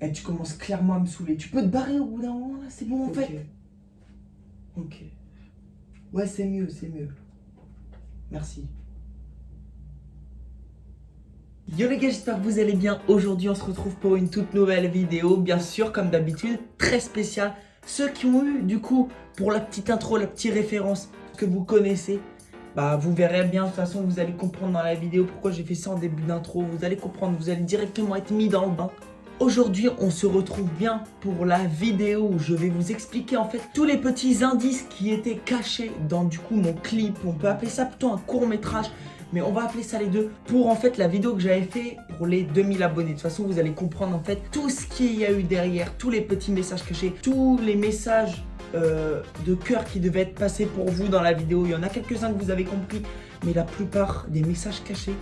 Eh, tu commences clairement à me saouler. Tu peux te barrer au bout d'un moment là, c'est bon en fait. Ok. Ouais, c'est mieux, c'est mieux. Merci. Yo les gars, j'espère que vous allez bien. Aujourd'hui, on se retrouve pour une toute nouvelle vidéo. Bien sûr, comme d'habitude, très spéciale. Ceux qui ont eu, du coup, pour la petite intro, la petite référence que vous connaissez, bah vous verrez bien, de toute façon, vous allez comprendre dans la vidéo pourquoi j'ai fait ça en début d'intro. Vous allez comprendre, vous allez directement être mis dans le bain. Aujourd'hui, on se retrouve bien pour la vidéo où je vais vous expliquer en fait tous les petits indices qui étaient cachés dans du coup mon clip. On peut appeler ça plutôt un court-métrage, mais on va appeler ça les deux pour en fait la vidéo que j'avais fait pour les 2000 abonnés. De toute façon, vous allez comprendre en fait tout ce qu'il y a eu derrière, tous les petits messages cachés, tous les messages de cœur qui devaient être passés pour vous dans la vidéo. Il y en a quelques-uns que vous avez compris, mais la plupart des messages cachés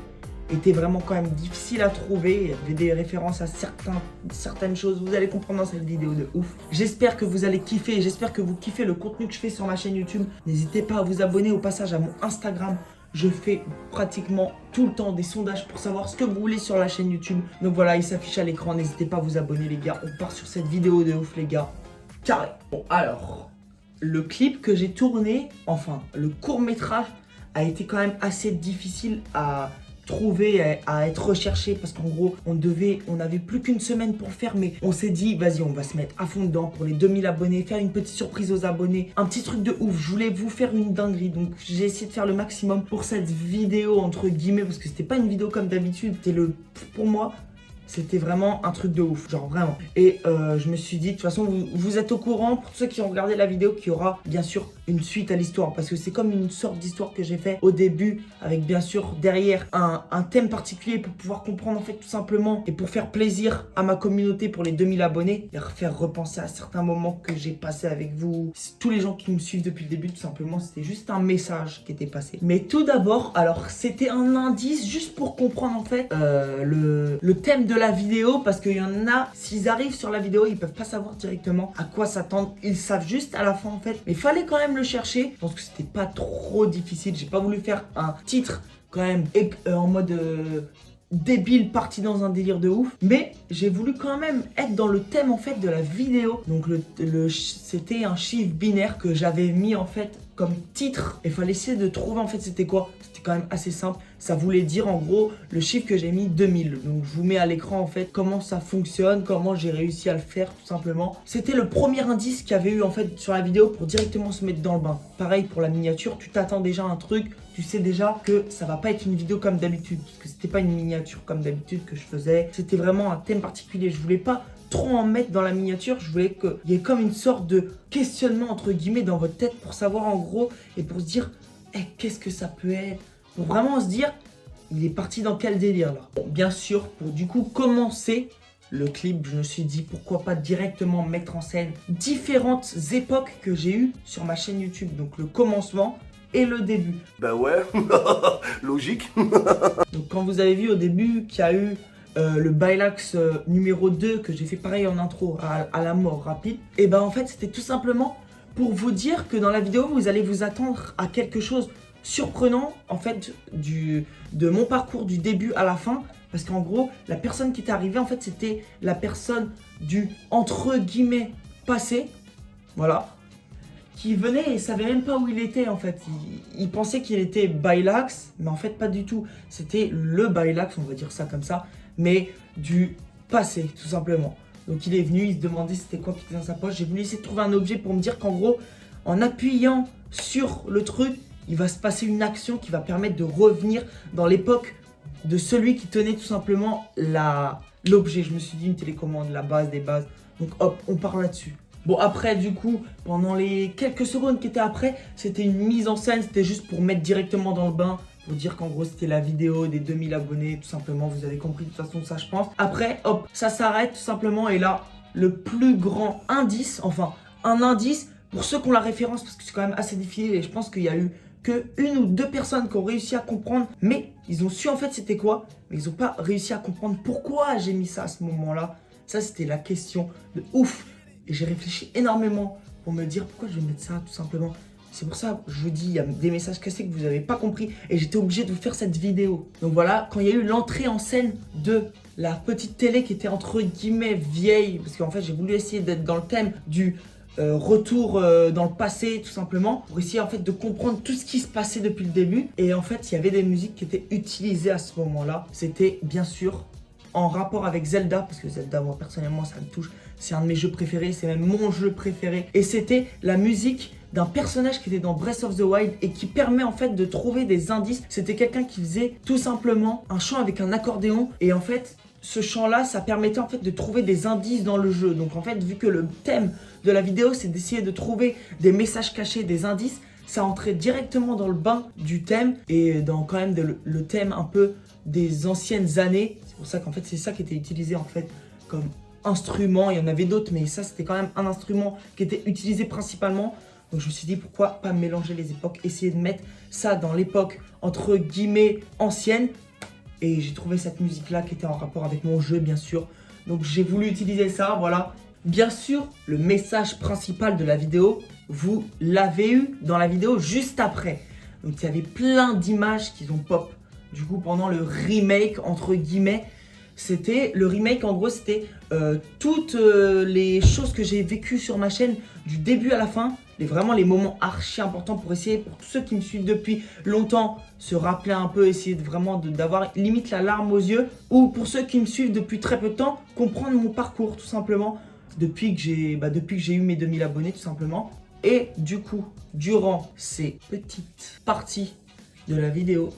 était vraiment quand même difficile à trouver. Il y avait des références à certaines choses. Vous allez comprendre dans cette vidéo de ouf. J'espère que vous allez kiffer. J'espère que vous kiffez le contenu que je fais sur ma chaîne YouTube. N'hésitez pas à vous abonner au passage à mon Instagram. Je fais pratiquement tout le temps des sondages pour savoir ce que vous voulez sur la chaîne YouTube. Donc voilà, il s'affiche à l'écran. N'hésitez pas à vous abonner les gars. On part sur cette vidéo de ouf les gars. Carré. Bon alors, le clip que j'ai tourné, enfin le court-métrage, a été quand même assez difficile à trouver, à être recherché, parce qu'en gros on avait plus qu'une semaine pour le faire, mais on s'est dit vas-y, on va se mettre à fond dedans pour les 2000 abonnés, faire une petite surprise aux abonnés, un petit truc de ouf. Je voulais vous faire une dinguerie, donc j'ai essayé de faire le maximum pour cette vidéo entre guillemets, parce que c'était pas une vidéo comme d'habitude, c'était pour moi c'était vraiment un truc de ouf, genre vraiment. Et je me suis dit, de toute façon, vous êtes au courant, pour ceux qui ont regardé la vidéo, qu'il y aura bien sûr une suite à l'histoire. Parce que c'est comme une sorte d'histoire que j'ai fait au début, avec bien sûr derrière un thème particulier pour pouvoir comprendre en fait tout simplement. Et pour faire plaisir à ma communauté pour les 2000 abonnés, et faire repenser à certains moments que j'ai passé avec vous. Tous les gens qui me suivent depuis le début, tout simplement, c'était juste un message qui était passé. Mais tout d'abord, alors c'était un indice juste pour comprendre en fait le thème de la vidéo, parce qu'il y en a, s'ils arrivent sur la vidéo, ils peuvent pas savoir directement à quoi s'attendre. Ils savent juste à la fin en fait, mais il fallait quand même le chercher. Je pense que c'était pas trop difficile. J'ai pas voulu faire un titre quand même en mode débile, parti dans un délire de ouf, mais j'ai voulu quand même être dans le thème en fait de la vidéo. Donc c'était un chiffre binaire que j'avais mis en fait comme titre, et il fallait essayer de trouver en fait c'était quoi. C'était quand même assez simple. Ça voulait dire en gros le chiffre que j'ai mis 2000. Donc je vous mets à l'écran en fait comment ça fonctionne, comment j'ai réussi à le faire tout simplement. C'était le premier indice qu'il y avait eu en fait sur la vidéo pour directement se mettre dans le bain. Pareil pour la miniature, tu t'attends déjà à un truc, tu sais déjà que ça va pas être une vidéo comme d'habitude, parce que c'était pas une miniature comme d'habitude que je faisais. C'était vraiment un thème particulier. Je voulais pas trop en mettre dans la miniature, je voulais qu'il y ait comme une sorte de questionnement entre guillemets dans votre tête pour savoir en gros et pour se dire qu'est-ce que ça peut être, pour vraiment se dire il est parti dans quel délire là. Bon, bien sûr, pour du coup commencer le clip, je me suis dit pourquoi pas directement mettre en scène différentes époques que j'ai eues sur ma chaîne YouTube, donc le commencement et le début. Bah ouais, logique. Donc quand vous avez vu au début qu'il y a eu le Bylax numéro 2 que j'ai fait pareil en intro à la mort rapide, et ben en fait c'était tout simplement pour vous dire que dans la vidéo vous allez vous attendre à quelque chose surprenant en fait de mon parcours du début à la fin, parce qu'en gros la personne qui était arrivée en fait c'était la personne du entre guillemets passé, voilà, qui venait et savait même pas où il était en fait. Il pensait qu'il était Bylax, mais en fait pas du tout. C'était le Bylax, on va dire ça comme ça, mais du passé tout simplement. Donc il est venu, il se demandait c'était quoi qui était dans sa poche. J'ai voulu essayer de trouver un objet pour me dire qu'en gros, en appuyant sur le truc, il va se passer une action qui va permettre de revenir dans l'époque de celui qui tenait tout simplement l'objet. Je me suis dit une télécommande, la base des bases. Donc hop, on part là-dessus. Bon après du coup, pendant les quelques secondes qui étaient après, c'était une mise en scène, c'était juste pour mettre directement dans le bain, pour dire qu'en gros c'était la vidéo des 2000 abonnés, tout simplement, vous avez compris de toute façon ça je pense. Après hop, ça s'arrête tout simplement et là, le plus grand indice, enfin un indice pour ceux qui ont la référence, parce que c'est quand même assez difficile et je pense qu'il y a eu que une ou deux personnes qui ont réussi à comprendre, mais ils ont su en fait c'était quoi, mais ils n'ont pas réussi à comprendre pourquoi j'ai mis ça à ce moment-là. Ça c'était la question de ouf. Et j'ai réfléchi énormément pour me dire pourquoi je vais mettre ça tout simplement. C'est pour ça, je vous dis, il y a des messages cachés que vous n'avez pas compris et j'étais obligé de vous faire cette vidéo. Donc voilà, quand il y a eu l'entrée en scène de la petite télé qui était entre guillemets vieille, parce qu'en fait j'ai voulu essayer d'être dans le thème du retour dans le passé tout simplement, pour essayer en fait de comprendre tout ce qui se passait depuis le début. Et en fait il y avait des musiques qui étaient utilisées à ce moment-là. C'était bien sûr en rapport avec Zelda, parce que Zelda, moi personnellement ça me touche, c'est un de mes jeux préférés, c'est même mon jeu préféré. Et c'était la musique d'un personnage qui était dans Breath of the Wild et qui permet en fait de trouver des indices. C'était quelqu'un qui faisait tout simplement un chant avec un accordéon, et en fait ce chant-là, ça permettait en fait de trouver des indices dans le jeu. Donc en fait, vu que le thème de la vidéo, c'est d'essayer de trouver des messages cachés, des indices, ça entrait directement dans le bain du thème et dans quand même le thème un peu des anciennes années. C'est pour ça qu'en fait, c'est ça qui était utilisé en fait comme instrument. Il y en avait d'autres, mais ça, c'était quand même un instrument qui était utilisé principalement. Donc je me suis dit, pourquoi pas mélanger les époques, essayer de mettre ça dans l'époque entre guillemets ancienne. Et j'ai trouvé cette musique-là qui était en rapport avec mon jeu, bien sûr. Donc j'ai voulu utiliser ça, voilà. Bien sûr, le message principal de la vidéo, vous l'avez eu dans la vidéo juste après. Donc il y avait plein d'images qui ont pop. Du coup, pendant le remake, entre guillemets, c'était le remake, en gros, c'était toutes les choses que j'ai vécues sur ma chaîne du début à la fin. Vraiment les moments archi importants pour essayer, pour tous ceux qui me suivent depuis longtemps, se rappeler un peu, essayer d'avoir limite la larme aux yeux. Ou pour ceux qui me suivent depuis très peu de temps, comprendre mon parcours tout simplement. Depuis que j'ai eu mes 2000 abonnés tout simplement. Et du coup, durant ces petites parties de la vidéo,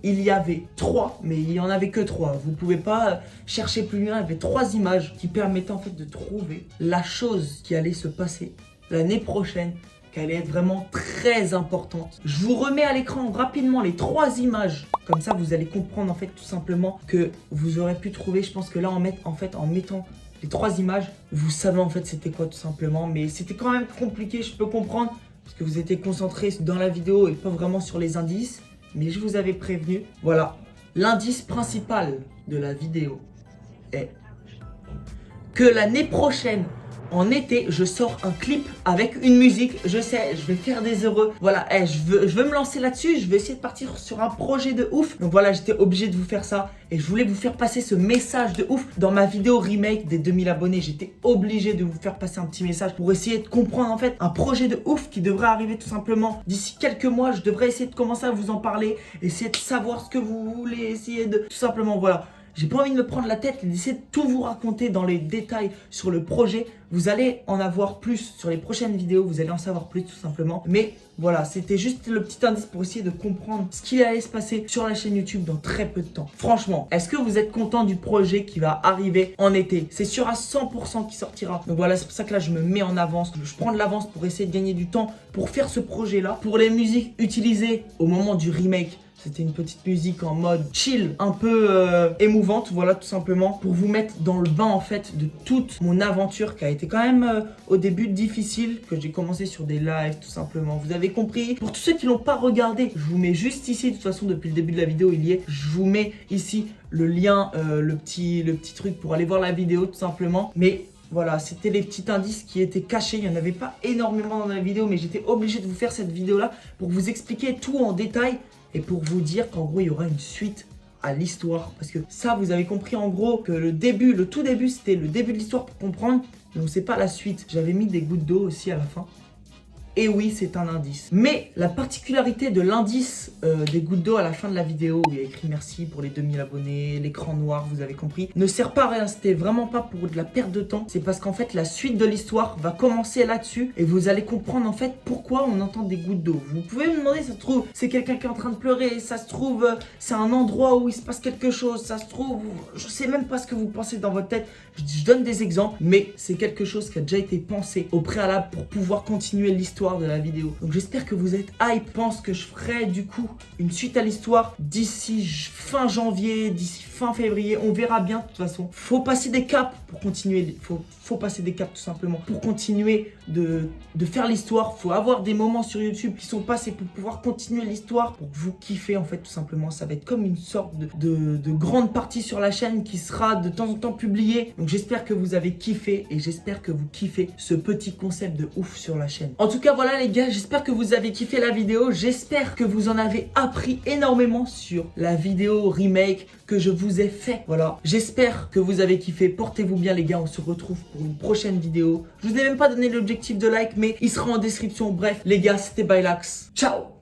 il y avait 3, mais il n'y en avait que 3. Vous ne pouvez pas chercher plus loin. Il y avait 3 images qui permettaient en fait de trouver la chose qui allait se passer l'année prochaine, qui allait être vraiment très importante. Je vous remets à l'écran rapidement les 3 images. Comme ça, vous allez comprendre en fait tout simplement que vous aurez pu trouver. Je pense que là, en mettant les 3 images, vous savez en fait c'était quoi tout simplement. Mais c'était quand même compliqué, je peux comprendre, parce que vous étiez concentrés dans la vidéo et pas vraiment sur les indices. Mais je vous avais prévenu. Voilà, l'indice principal de la vidéo est que l'année prochaine, en été, je sors un clip avec une musique. Je sais, je vais faire des heureux. Voilà, je veux me lancer là-dessus. Je vais essayer de partir sur un projet de ouf. Donc voilà, j'étais obligé de vous faire ça. Et je voulais vous faire passer ce message de ouf. Dans ma vidéo remake des 2000 abonnés, j'étais obligé de vous faire passer un petit message pour essayer de comprendre en fait un projet de ouf qui devrait arriver tout simplement. D'ici quelques mois, je devrais essayer de commencer à vous en parler. Essayer de savoir ce que vous voulez. Essayer de... Tout simplement, voilà. J'ai pas envie de me prendre la tête et d'essayer de tout vous raconter dans les détails sur le projet. Vous allez en avoir plus sur les prochaines vidéos, vous allez en savoir plus tout simplement. Mais voilà, c'était juste le petit indice pour essayer de comprendre ce qui allait se passer sur la chaîne YouTube dans très peu de temps. Franchement, est-ce que vous êtes content du projet qui va arriver en été? C'est sûr à 100% qui sortira. Donc voilà, c'est pour ça que là je me mets en avance. Je prends de l'avance pour essayer de gagner du temps pour faire ce projet-là. Pour les musiques utilisées au moment du remake, c'était une petite musique en mode chill, un peu émouvante, voilà tout simplement. Pour vous mettre dans le bain en fait de toute mon aventure qui a été quand même au début difficile, que j'ai commencé sur des lives tout simplement. Vous avez compris. Pour tous ceux qui l'ont pas regardé, je vous mets juste ici, de toute façon depuis le début de la vidéo il y est. Je vous mets ici le lien, le petit truc pour aller voir la vidéo tout simplement. Mais voilà, c'était les petits indices qui étaient cachés. Il n'y en avait pas énormément dans la vidéo, mais j'étais obligé de vous faire cette vidéo-là pour vous expliquer tout en détail et pour vous dire qu'en gros, il y aura une suite à l'histoire. Parce que ça, vous avez compris en gros que le tout début, c'était le début de l'histoire pour comprendre. Donc, c'est pas la suite. J'avais mis des gouttes d'eau aussi à la fin. Et oui, c'est un indice. Mais la particularité de l'indice des gouttes d'eau à la fin de la vidéo, où il y a écrit merci pour les 2000 abonnés, l'écran noir, vous avez compris, ne sert pas à rien. C'était vraiment pas pour de la perte de temps. C'est parce qu'en fait, la suite de l'histoire va commencer là-dessus. Et vous allez comprendre en fait pourquoi on entend des gouttes d'eau. Vous pouvez me demander, ça se trouve, c'est quelqu'un qui est en train de pleurer. Ça se trouve, c'est un endroit où il se passe quelque chose. Ça se trouve, je sais même pas ce que vous pensez dans votre tête. Je donne des exemples, mais c'est quelque chose qui a déjà été pensé au préalable pour pouvoir continuer l'histoire de la vidéo. Donc j'espère que vous êtes hype. Je pense que je ferai du coup une suite à l'histoire d'ici fin janvier, d'ici fin février. On verra bien de toute façon. Faut passer des caps pour continuer. Faut passer des caps tout simplement pour continuer de faire l'histoire. Faut avoir des moments sur YouTube qui sont passés pour pouvoir continuer l'histoire, pour que vous kiffez en fait tout simplement. Ça va être comme une sorte de grande partie sur la chaîne qui sera de temps en temps publiée. Donc j'espère que vous avez kiffé et j'espère que vous kiffez ce petit concept de ouf sur la chaîne. En tout cas, cas voilà les gars, j'espère que vous avez kiffé la vidéo. J'espère que vous en avez appris énormément sur la vidéo remake que je vous ai fait. Voilà, j'espère que vous avez kiffé. Portez-vous bien les gars, on se retrouve pour une prochaine vidéo. Je vous ai même pas donné l'objectif de like, mais il sera en description. Bref les gars, c'était Bylax. Ciao.